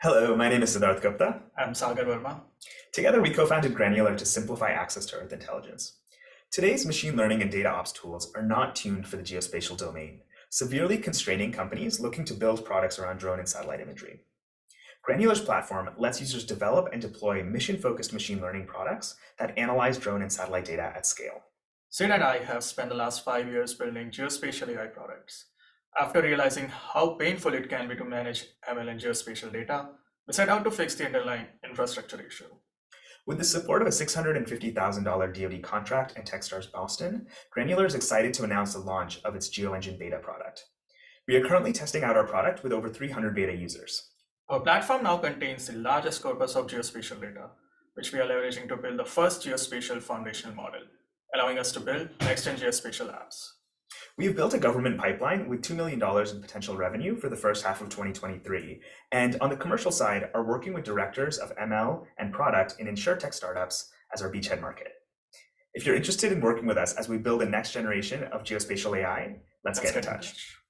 Hello, my name is Siddharth Gupta. I'm Sagar Verma. Together, we co-founded Granular to simplify access to Earth intelligence. Today's machine learning and data ops tools are not tuned for the geospatial domain, severely constraining companies looking to build products around drone and satellite imagery. Granular's platform lets users develop and deploy mission-focused machine learning products that analyze drone and satellite data at scale. Sid and I have spent the last 5 years building geospatial AI products. After realizing how painful it can be to manage ML and geospatial data, we set out to fix the underlying infrastructure issue. With the support of a $650,000 DoD contract and Techstars Boston, Granular is excited to announce the launch of its GeoEngine beta product. We are currently testing out our product with over 300 beta users. Our platform now contains the largest corpus of geospatial data, which we are leveraging to build the first geospatial foundational model, allowing us to build next-gen geospatial apps. We have built a government pipeline with $2 million in potential revenue for the first half of 2023, and on the commercial side are working with directors of ML and product in insurtech startups as our beachhead market. If you're interested in working with us as we build a next generation of geospatial AI, let's get in touch.